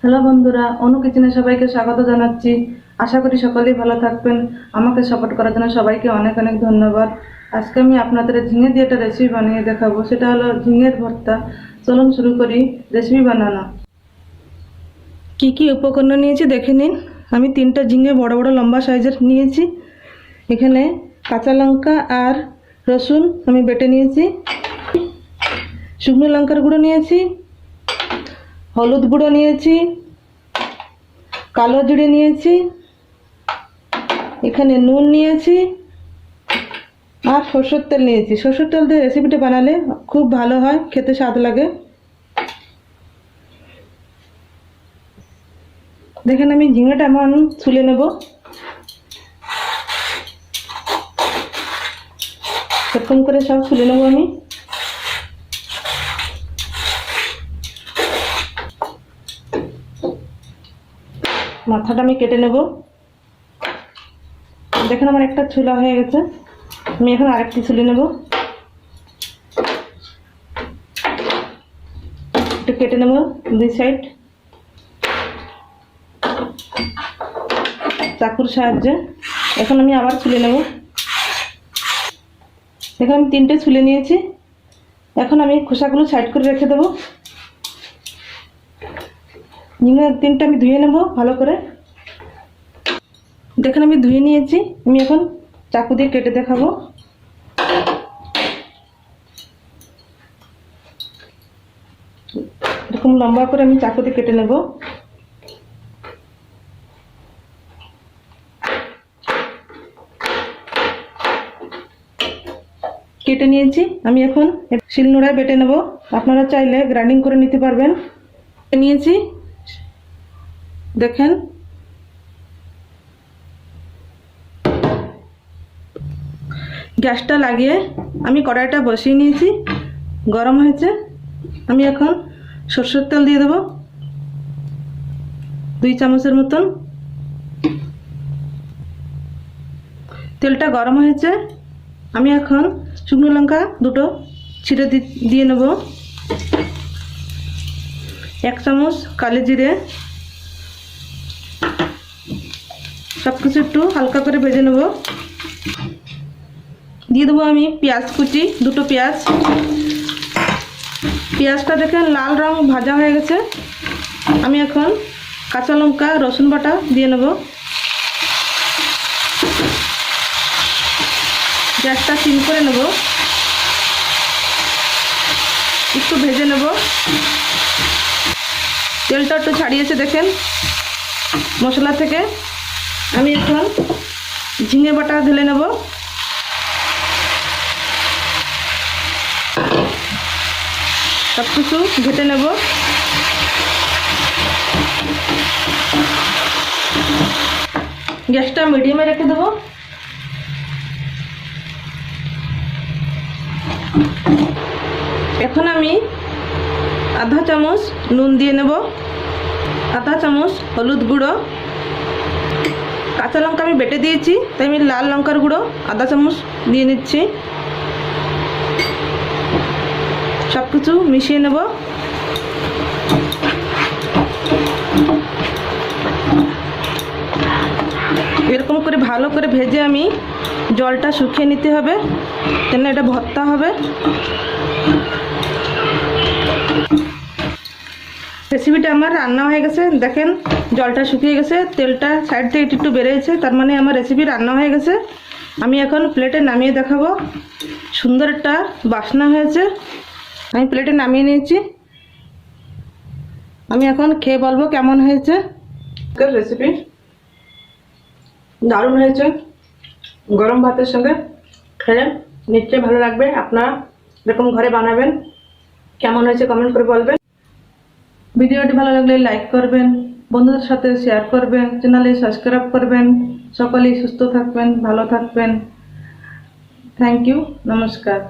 Hello বন্ধুরা, অনু কিচেনে সবাইকে স্বাগত জানাচ্ছি। আশা করি সকলেই ভালো থাকবেন। আমাকে সাপোর্ট করার জন্য সবাইকে অনেক অনেক ধন্যবাদ। আজকে আমি আপনাদের ঝিঙে দিয়ে একটা রেসিপি বানিয়ে দেখাবো, সেটা হলো ঝিঙের ভর্তা। চলুন শুরু করি রেসিপি বানানো। কি কি উপকরণ নিয়েছি দেখে নিন। আমি 3টা ঝিঙে বড় বড় লম্বা সাইজের নিয়েছি। এখানে কাঁচা লঙ্কা আর রসুন আমি বেটে নিয়েছি। শুকনো লঙ্কার গুঁড়ো নিয়েছি, হলুদ গুঁড়ো নিয়েছি, কালো জিরে নিয়েছি, এখানে নুন নিয়েছি আর সরষের তেল নিয়েছি। সরষের তেল দিয়ে রেসিপিটা বানালে খুব ভালো হয়, খেতে স্বাদ লাগে। দেখেন আমি ঝিঙেটা এখন ছুলে নেব। এরকম করে সব ছুলে নেব আমি। মাথাটা আমি কেটে নেব। দেখেন আমার একটা ছুলা হয়ে গেছে, আমি এখন আরেকটি ছুলে নেব। একটু কেটে নেব দুই সাইড চাকুর সাহায্যে। এখন আমি আবার ছুলে নেব। এখন আমি 3টে ছুলে নিয়েছি। এখন আমি খোসাগুলো সাইড করে রেখে দেবো। ঝিঙে 3টা আমি ধুয়ে নেব ভালো করে। দেখেন আমি ধুয়ে নিয়েছি। আমি এখন চাকু দিয়ে কেটে দেখাবো। এরকম লম্বা করে আমি চাকু দিয়ে কেটে নেব। কেটে নিয়েছি। আমি এখন শিলনোড়ায় বেটে নেব। আপনারা চাইলে গ্রাইন্ডিং করে নিতে পারবেন। নিয়েছি দেখেন। গ্যাসটা লাগিয়ে আমি কড়াইটা বসিয়ে নিয়েছি, গরম হয়েছে। আমি এখন সরষের তেল দিয়ে দেবো 2 চামচের মতন। তেলটা গরম হয়েছে। আমি এখন শুকনো লঙ্কা 2টো ছিঁড়ে দিয়ে নেব। 1 চামচ কালো জিরে। সব কিছু একটু হালকা করে ভেজে নেব। দিয়ে দেবো আমি পেঁয়াজ কুচি, 2টো পেঁয়াজ। পেঁয়াজটা দেখেন লাল রং ভাজা হয়ে গেছে। আমি এখন কাঁচা লঙ্কা রসুন বাটা দিয়ে নেব। গ্যাসটা সিম করে নেব, একটু ভেজে নেব। তেলটা একটু ছাড়িয়েছে দেখেন মশলা থেকে। আমি এখন ঝিঙে বাটা ঢেলে নেব। সব কিছু ঘেটে নেব। গ্যাসটা মিডিয়ামে রেখে দেবো। এখন আমি আধা চামচ নুন দিয়ে নেব, আধা চামচ হলুদ গুঁড়ো। কাঁচা লঙ্কা আমি বেটে দিয়েছি, তাই আমি লাল লঙ্কার গুঁড়ো আধা চামচ দিয়ে নিচ্ছি। সব কিছু মিশিয়ে নেব। এরকম করে ভালো করে ভেজে আমি জলটা শুকিয়ে নিতে হবে, কেন এটা ভর্তা হবে। রেসিপিটা আমার রান্না হয়ে গেছে। দেখেন জলটা শুকিয়ে গেছে, তেলটা সাইড থেকে একটু বেরিয়েছে, তার মানে আমার রেসিপি রান্না হয়ে গেছে। আমি এখন প্লেটে নামিয়ে দেখাবো। সুন্দর একটা বাসনা হয়েছে। আমি প্লেটে নামিয়ে নিয়েছি। আমি এখন খেয়ে বলবো কেমন হয়েছে। রেসিপি দারুণ হয়েছে। গরম ভাতের সঙ্গে খেলে নিশ্চয়ই ভালো লাগবে। আপনারা এরকম ঘরে বানাবেন। কেমন হয়েছে কমেন্ট করে বলবেন। ভিডিওটি ভালো লাগলে লাইক করবেন, বন্ধুদের সাথে শেয়ার করবেন, চ্যানেলে সাবস্ক্রাইব করবেন। সকলেই সুস্থ থাকবেন, ভালো থাকবেন। থ্যাংক ইউ, নমস্কার।